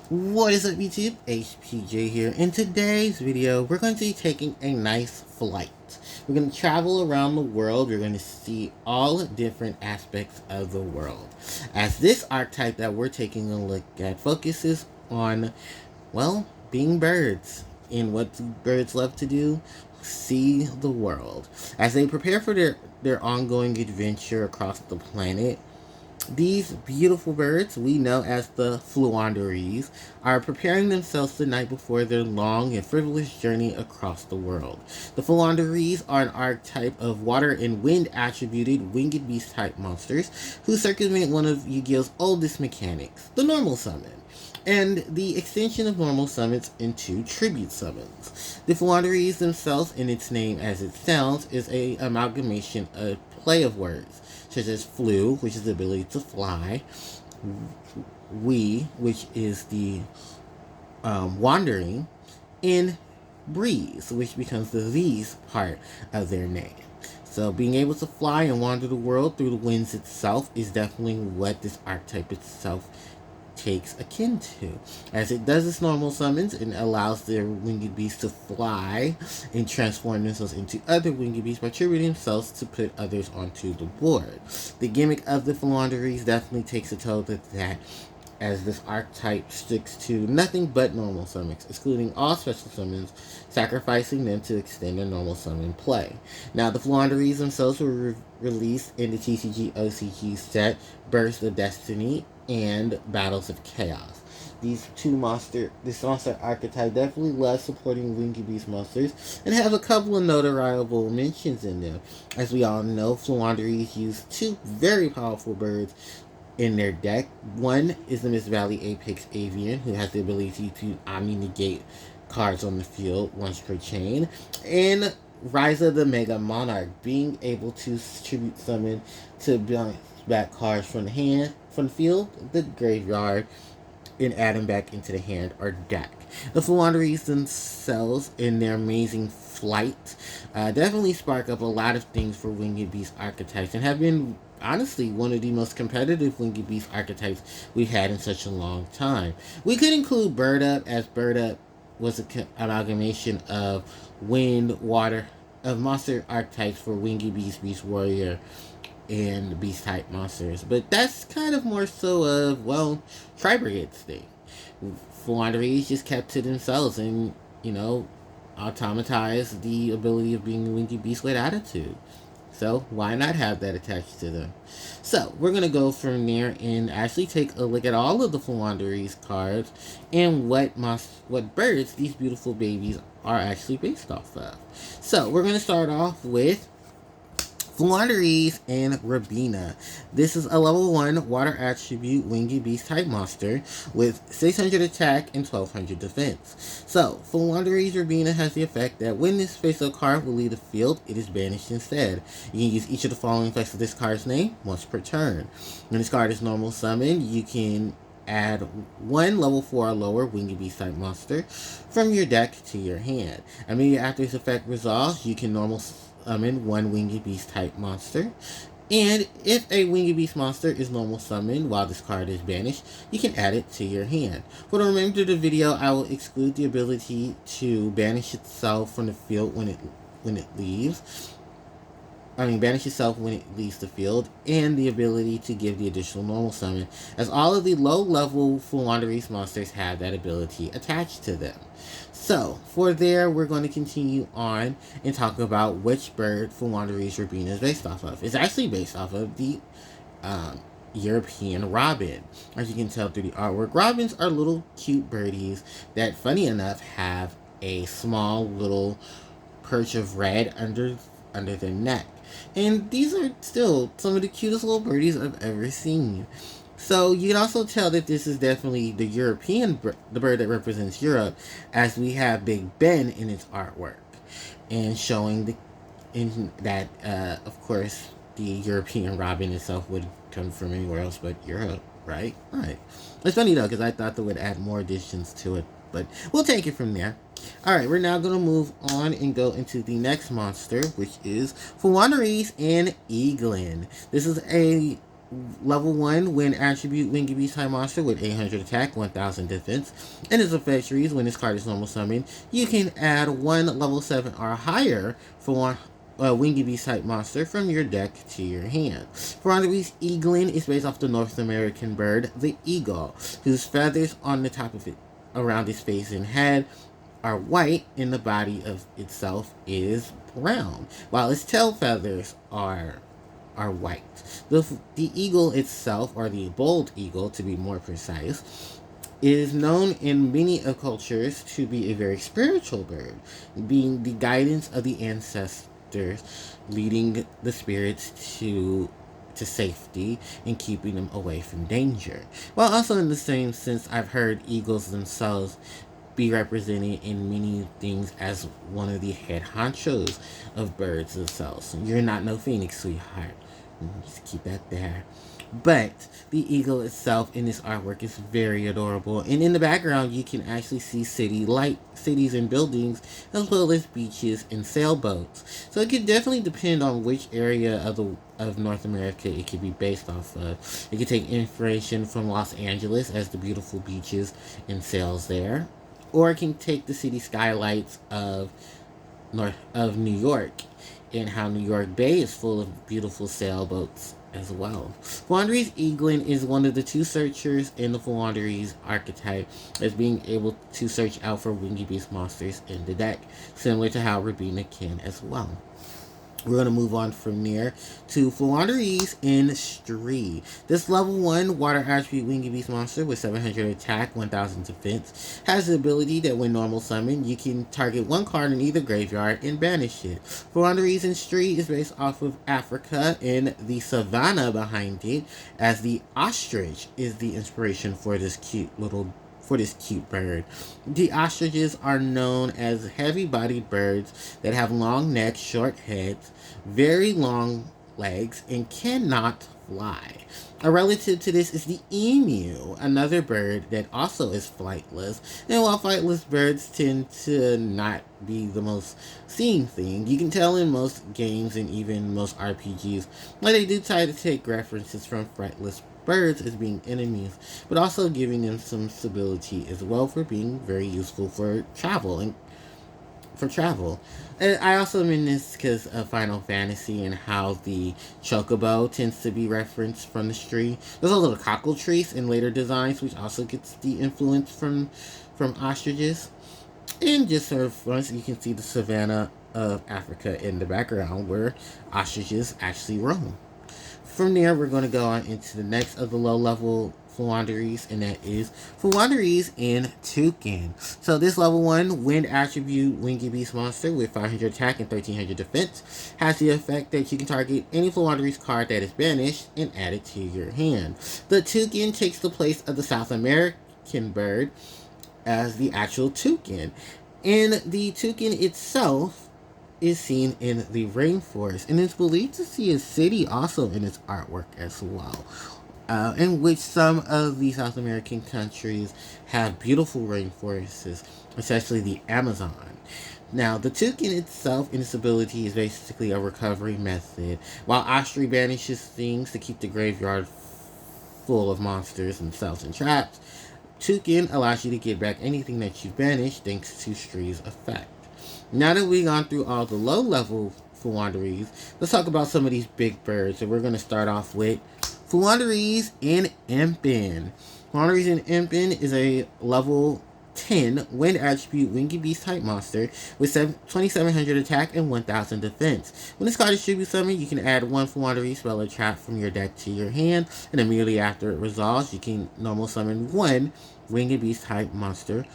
What is up, YouTube? HPJ here. In today's video, we're going to be taking a nice flight. We're going to travel around the world. We're going to see all different aspects of the world. As this archetype that we're taking a look at focuses on, well, being birds. And what do birds love to do? See the world. As they prepare for their ongoing adventure across the planet, these beautiful birds, we know as the Floowandereeze, are preparing themselves the night before their long and frivolous journey across the world. The Floowandereeze are an archetype of water and wind attributed winged beast type monsters who circumvent one of Yu-Gi-Oh's oldest mechanics, the normal summon, and the extension of normal summons into tribute summons. The Floowandereeze themselves, in its name as it sounds, is a amalgamation of play of words, such as flew, which is the ability to fly, which is the wandering, and breeze, which becomes the these part of their name. So being able to fly and wander the world through the winds itself is definitely what this archetype itself takes akin to, as it does its normal summons and allows their winged beasts to fly and transform themselves into other winged beasts by tributing themselves to put others onto the board. The gimmick of the Floowandereeze definitely takes a toe to that, as this archetype sticks to nothing but normal summons, excluding all special summons, sacrificing them to extend their normal summon play. Now, the Floowandereeze themselves were released in the TCG OCG set Burst of Destiny and Battles of Chaos. This monster archetype definitely loves supporting winged beast monsters and have a couple of notoriable mentions in them. As we all know, Floowandereeze use two very powerful birds in their deck. One is the Miss Valley Apex Avian, who has the ability to omni-negate cards on the field once per chain, and Rise of the Mega Monarch, being able to tribute summon to bounce back cards from the field, the graveyard, and add them back into the hand or deck. The Floowandereeze themselves, in their amazing flight, definitely spark up a lot of things for winged beast archetypes and have been honestly one of the most competitive winged beast archetypes we've had in such a long time. We could include Bird Up, as Bird Up was an amalgamation of wind, water, of monster archetypes for winged beast, beast warrior, and beast type monsters. But that's kind of more so of, well, Tri-Brigade's thing. Floowandereeze just kept to themselves and, automatized the ability of being a winged beast with attitude. So why not have that attached to them? So we're going to go from there and actually take a look at all of the Floowandereeze cards and what birds these beautiful babies are actually based off of. So we're going to start off with Floowandereeze and Rabina. This is a level 1 water attribute winged beast type monster with 600 attack and 1200 defense. So, Floowandereeze Rabina has the effect that when this face-up card will leave the field, it is banished instead. You can use each of the following effects of this card's name once per turn. When this card is normal summoned, you can add one level 4 or lower winged beast type monster from your deck to your hand. Immediately after this effect resolves, you can normal summon one winged beast type monster. And if a winged beast monster is normal summoned while this card is banished, you can add it to your hand. For the remainder of the video, I will exclude the ability to banish itself from the field when it leaves. Banish itself when it leaves the field, and the ability to give the additional normal summon, as all of the low-level Floowandereeze monsters have that ability attached to them. So, for there, we're going to continue on and talk about which bird Floowandereeze Rabina is based off of. It's actually based off of the European robin. As you can tell through the artwork, robins are little cute birdies that, funny enough, have a small little perch of red under their neck. And these are still some of the cutest little birdies I've ever seen. So you can also tell that this is definitely the the bird that represents Europe, as we have Big Ben in its artwork, and showing that of course the European robin itself would come from anywhere else but Europe, right? Right. It's funny though, because I thought they would add more additions to it, but we'll take it from there. Alright, we're now going to move on and go into the next monster, which is Floowandereeze and Eaglin. This is a Level 1, when attribute Wingy Beast type monster with 800 attack, 1000 defense, and its effect trees. When this card is normal summoned, you can add one level 7 or higher for one Wingy Beast type monster from your deck to your hand. Floowandereeze Eaglin is based off the North American bird, the eagle, whose feathers on the top of it, around its face and head, are white, and the body of itself is brown, while its tail feathers are white. The eagle itself, or the bald eagle to be more precise, is known in many cultures to be a very spiritual bird, being the guidance of the ancestors, leading the spirits to safety and keeping them away from danger. While also in the same sense, I've heard eagles themselves be represented in many things as one of the head honchos of birds themselves. You're not no phoenix, sweetheart. Just keep that there. But the eagle itself in this artwork is very adorable, and in the background you can actually see cities and buildings, as well as beaches and sailboats. So it could definitely depend on which area of North America it could be based off of. It could take inspiration from Los Angeles, as the beautiful beaches and sails there, or it can take the city skylights of New York, and how New York Bay is full of beautiful sailboats as well. Floowandereeze Eaglin is one of the two searchers in the Floowandereeze archetype, as being able to search out for Wingy Beast monsters in the deck, similar to how Rabina can as well. We're going to move on from there to Floowandereeze in Stree. This level 1 water attribute Wingy Beast monster with 700 attack, 1000 defense has the ability that when normal summoned, you can target one card in either graveyard and banish it. Floowandereeze in Stree is based off of Africa and the savannah behind it, as the ostrich is the inspiration for this cute bird. The ostriches are known as heavy-bodied birds that have long necks, short heads, very long legs, and cannot fly. A relative to this is the emu, another bird that also is flightless. And while flightless birds tend to not be the most seen thing, you can tell in most games and even most RPGs that they do try to take references from flightless birds as being enemies, but also giving them some stability as well, for being very useful for travel. And I also mean this because of Final Fantasy and how the chocobo tends to be referenced from the tree. There's also the cockatrice in later designs, which also gets the influence from ostriches. And just sort of once you can see the savannah of Africa in the background, where ostriches actually roam. From there, we're going to go on into the next of the low-level Floowandereeze, and that is Floowandereeze in Toucan. So this level 1 wind attribute Wingy Beast monster with 500 attack and 1300 defense has the effect that you can target any Floowandereeze card that is banished and add it to your hand. The Toucan takes the place of the South American bird as the actual toucan, and the toucan itself is seen in the rainforest, and it's believed to see a city also in its artwork as well, in which some of the South American countries have beautiful rainforests, especially the Amazon. Now, the toucan itself and its ability is basically a recovery method. While ostrich banishes things to keep the graveyard full of monsters themselves and traps, toucan allows you to get back anything that you banished thanks to Stree's effect. Now that we've gone through all the low-level Floowandereeze, let's talk about some of these big birds. And we're going to start off with Floowandereeze in Impin. Floowandereeze in Impin is a level 10 wind attribute Wingy Beast type monster with 2700 attack and 1000 defense. When this card is tribute summoned, you can add one Floowandereeze spell or trap from your deck to your hand, and immediately after it resolves, you can normal summon one Wingy Beast type monster.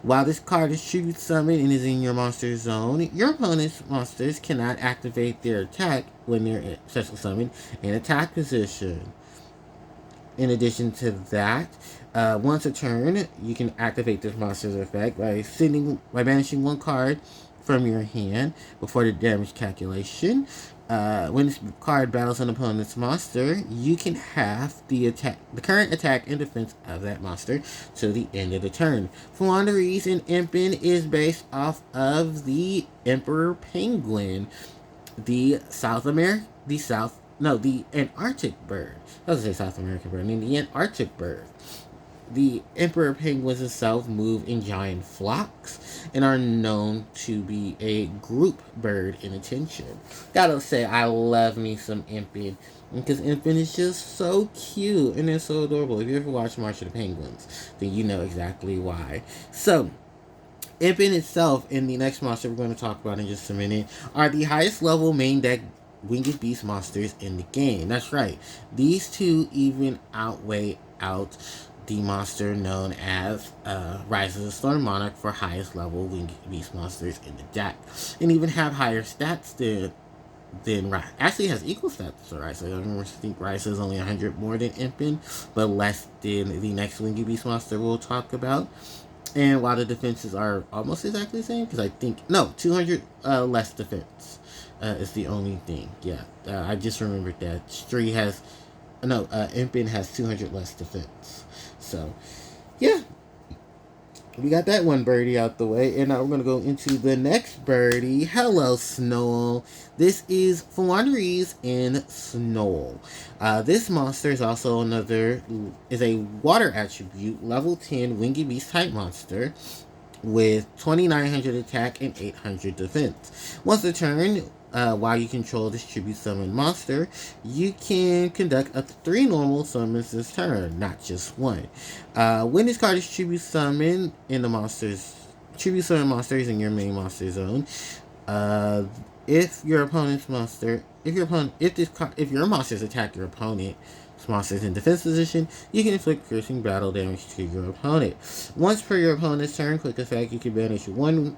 While this card is tribute summoned and is in your monster zone, your opponent's monsters cannot activate their attack when they're special summoned in attack position. In addition to that, once a turn, you can activate this monster's effect by banishing one card from your hand before the damage calculation. When this card battles an opponent's monster, you can have the current attack and defense of that monster to the end of the turn. Floowandereeze in Impin is based off of the Emperor Penguin, the South no, the Antarctic bird. I was going to say South American bird. I mean, the Antarctic bird. The emperor penguins itself move in giant flocks and are known to be a group bird in attention. Gotta say, I love me some Impin because Impin is just so cute and it's so adorable. If you ever watch March of the Penguins, then you know exactly why. So, Impin itself and the next monster we're going to talk about in just a minute are the highest level main deck winged beast monsters in the game. That's right. These two even outweigh out the monster known as Rise of the Storm Monarch for highest level winged beast monsters in the deck, and even have higher stats than Rise. Actually, has equal stats to Rise. I think Rise is only 100 more than Impin, but less than the next winged beast monster we'll talk about. And while the defenses are almost exactly the same, because I think, no, 200 less defense is the only thing. Yeah, I just remembered that. Stree has, no, Impin has 200 less defense. So, yeah, we got that one birdie out the way. And now we're going to go into the next birdie. Hello, Snow. This is Floowandereeze in Snow. This monster is also is a water attribute, level 10 winged beast type monster with 2,900 attack and 800 defense. Once a turn, while you control this tribute summon monster, you can conduct up to 3 normal summons this turn, not just one. When this card is tribute summoned in the tribute summon monsters in your main monster zone, if your monsters attack your opponent, monsters in defense position, you can inflict piercing battle damage to your opponent. Once per your opponent's turn, quick effect, you can banish 1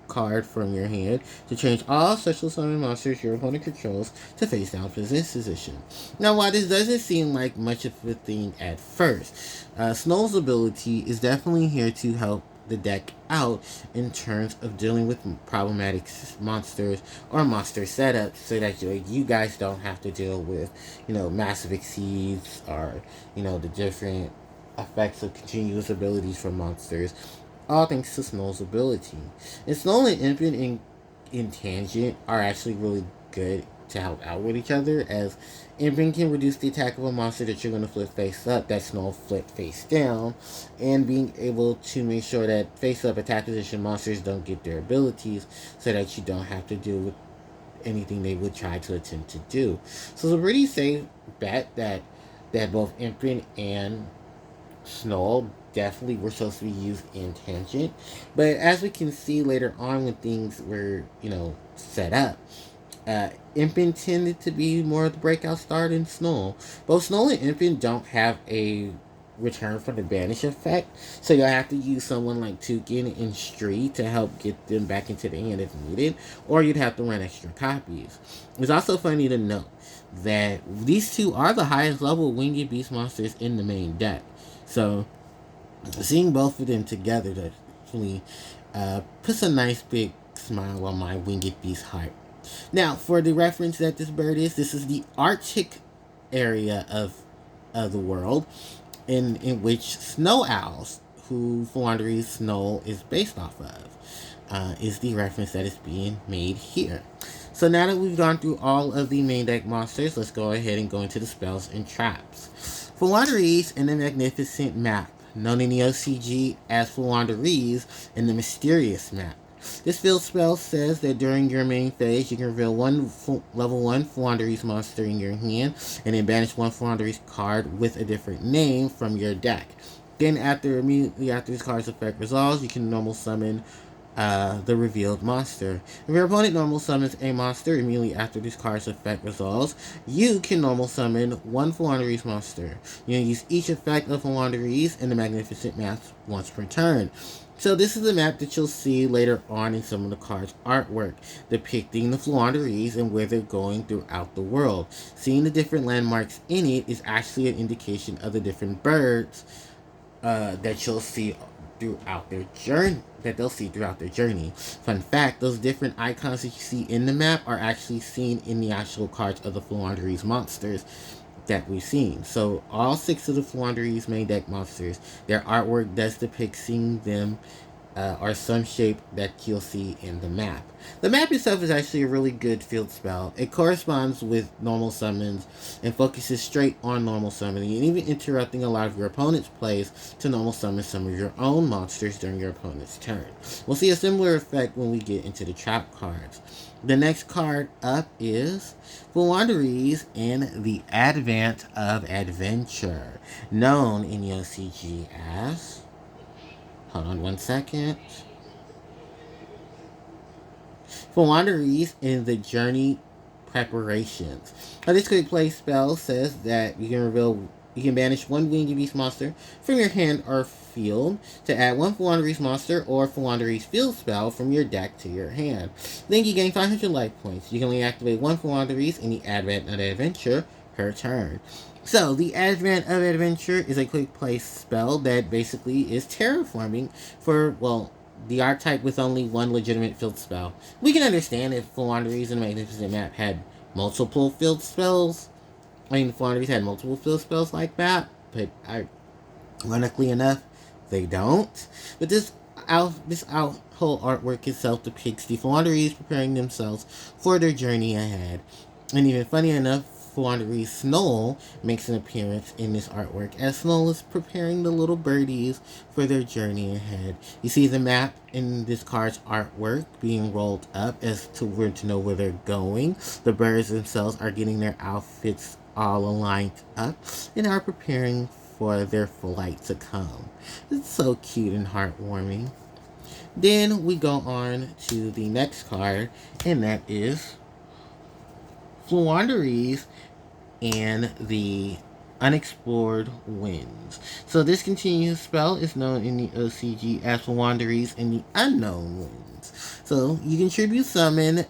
card from your hand to change all special summon monsters your opponent controls to face down position. Now, while this doesn't seem like much of a thing at first, Snow's ability is definitely here to help the deck out in terms of dealing with problematic monsters or monster setups, so that you guys don't have to deal with, massive exceeds or, the different effects of continuous abilities from monsters. All thanks to Snow's ability. And Snow and Impin in Tangent are actually really good to help out with each other, as Impin can reduce the attack of a monster that you're going to flip face up, that Snow flip face down, and being able to make sure that face up attack position monsters don't get their abilities, so that you don't have to deal with anything they would try to attempt to do. So it's a pretty safe bet that both Impin and Snow definitely were supposed to be used in Tangent. But as we can see later on when things were, set up, Impin tended to be more of the breakout star than Snow. Both Snow and Impin don't have a return from the banish effect, so you'll have to use someone like Toucan and Stree to help get them back into the hand if needed, or you'd have to run extra copies. It's also funny to note that these two are the highest level winged beast monsters in the main deck. So seeing both of them together definitely puts a nice big smile on my winged beast heart. Now, for the reference that this bird is, this is the Arctic area of the world, in which snow owls, who Floowandereeze Snow is based off of, is the reference that is being made here. So now that we've gone through all of the main deck monsters, let's go ahead and go into the spells and traps. Floowandereeze in the Magnificent map, known in the OCG as Floowandereeze in the Mysterious map. This field spell says that during your main phase, you can reveal one level 1 Floowandereeze monster in your hand, and then banish one Floowandereeze card with a different name from your deck. Then immediately after this card's effect resolves, you can normal summon the revealed monster. If your opponent normal summons a monster immediately after this card's effect resolves, you can normal summon one Floowandereeze monster. You can use each effect of Floowandereeze in the Magnificent map once per turn. So this is a map that you'll see later on in some of the cards' artwork, depicting the Floowandereeze and where they're going throughout the world. Seeing the different landmarks in it is actually an indication of the different birds that you'll see throughout their journey. Fun fact, those different icons that you see in the map are actually seen in the actual cards of the Floowandereeze monsters that we've seen. So all 6 of the Floowandereeze main deck monsters, their artwork does depict seeing them or some shape that you'll see in the map. The map itself is actually a really good field spell. It corresponds with normal summons and focuses straight on normal summoning and even interrupting a lot of your opponent's plays to normal summon some of your own monsters during your opponent's turn. We'll see a similar effect when we get into the trap cards. The next card up is Floowandereeze in the Advent of Adventure, known in the OCG as... Hold on one second. Floowandereeze in the Journey Preparations. Now, this quick play spell says that you can banish one winged beast monster from your hand or field to add one Floowandereeze monster or Floowandereeze field spell from your deck to your hand. Then you gain 500 life points. You can only activate one Floowandereeze in the Advent of Adventure per turn. So, the Advent of Adventure is a quick play spell that basically is terraforming for, well, the archetype with only one legitimate field spell. We can understand if Floowandereeze in a Magnificent Map had multiple field spells. Floowandereeze had multiple field spells like that, but ironically enough, they don't. But this whole artwork itself depicts the Floowandereeze preparing themselves for their journey ahead. And even funny enough, Floowandereeze Snow makes an appearance in this artwork as Snow is preparing the little birdies for their journey ahead. You see the map in this card's artwork being rolled up as to where to know where they're going. The birds themselves are getting their outfits all aligned up and are preparing for their flight to come. It's so cute and heartwarming. Then we go on to the next card, and that is Floowandereeze and the Unexplored Winds. So this continuous spell is known in the OCG as Floowandereeze and the Unknown Winds. So you contribute summon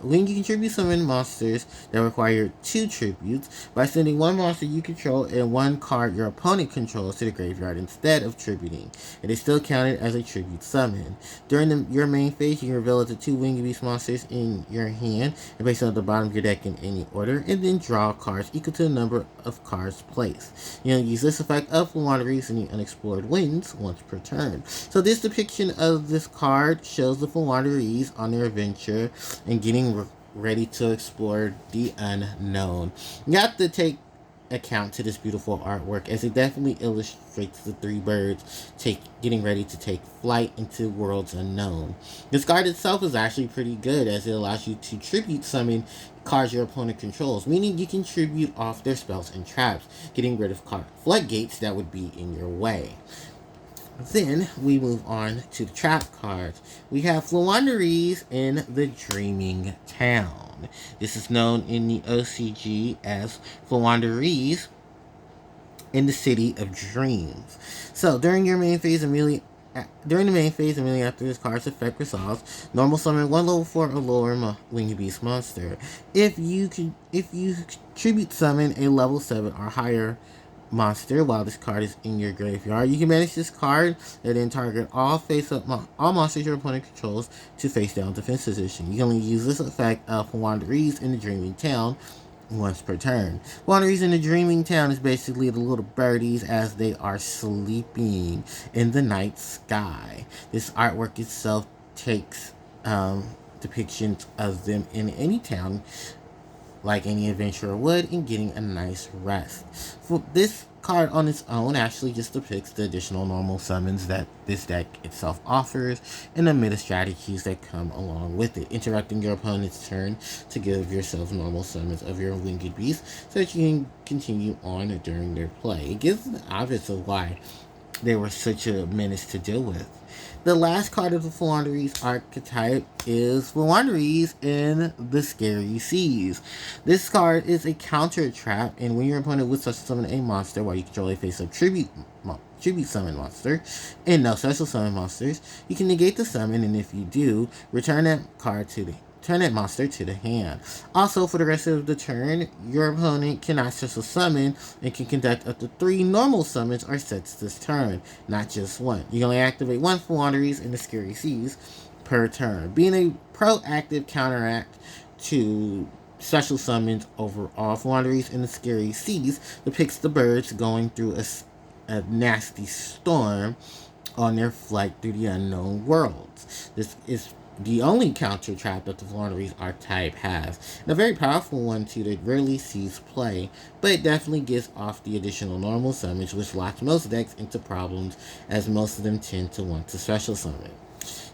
when you contribute summon monsters that require 2 tributes by sending one monster you control and one card your opponent controls to the graveyard instead of tributing. It is still counted as a tribute summon. During your main phase, you can reveal up to 2 winged beast monsters in your hand and place them at the bottom of your deck in any order, and then draw cards equal to the number of cards placed. You can use this effect of Floowandereeze and the Unexplored Winds once per turn. So this depiction of this card shows the Floowandereeze on their adventure and getting ready to explore the unknown. You have to take account to this beautiful artwork as it definitely illustrates the 3 birds getting ready to take flight into worlds unknown. This card itself is actually pretty good as it allows you to tribute summon cards your opponent controls, meaning you can tribute off their spells and traps, getting rid of card floodgates that would be in your way. Then we move on to the trap cards. We have Floowandereeze in the Dreaming Town. This is known in the OCG as Floowandereeze in the City of Dreams. So during the main phase, immediately after this card's effect resolves, normal summon one level 4 or lower winged beast monster. If you tribute summon a level 7 or higher monster while this card is in your graveyard, you can manage this card and then target all monsters your opponent controls to face down defense position. You can only use this effect of Floowandereeze in the Dreaming Town once per turn. Floowandereeze in the Dreaming Town is basically the little birdies as they are sleeping in the night sky. This artwork itself takes depictions of them in any town like any adventurer would, in getting a nice rest. For this card on its own actually just depicts the additional normal summons that this deck itself offers and the meta strategies that come along with it, interrupting your opponent's turn to give yourself normal summons of your winged beast so that you can continue on during their play. It gives the obvious of why they were such a menace to deal with. The last card of the Floowandereeze archetype is Floowandereeze in the Scary Seas. This card is a counter trap, and when your opponent would special summon a monster while you control a face-up tribute summon monster and no special summon monsters, you can negate the summon, and if you do, return that monster to the hand. Also, for the rest of the turn, your opponent cannot special summon and can conduct up to 3 normal summons or sets this turn, not just one. You can only activate 1 Floowandereeze in the Scary Seas per turn, being a proactive counteract to special summons overall. Floowandereeze in the Scary Seas depicts the birds going through a nasty storm on their flight through the unknown worlds. This is the only counter trap that the Floowandereeze archetype has, and a very powerful one too that rarely sees play, but it definitely gives off the additional normal summons, which locks most decks into problems, as most of them tend to want to special summon.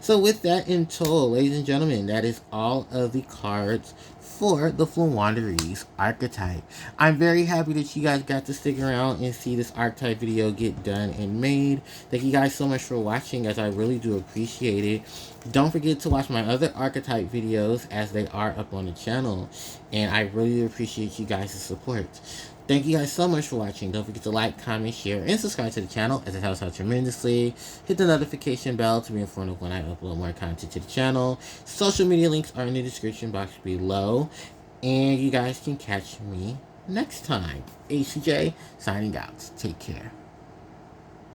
So with that in tow, ladies and gentlemen, that is all of the cards for the Floowandereeze archetype. I'm very happy that you guys got to stick around and see this archetype video get done and made. Thank you guys so much for watching, as I really do appreciate it. Don't forget to watch my other archetype videos, as they are up on the channel, and I really appreciate you guys' support. Thank you guys so much for watching. Don't forget to like, comment, share, and subscribe to the channel, as it helps out tremendously. Hit the notification bell to be informed of when I upload more content to the channel. Social media links are in the description box below. And you guys can catch me next time. HJ signing out. Take care.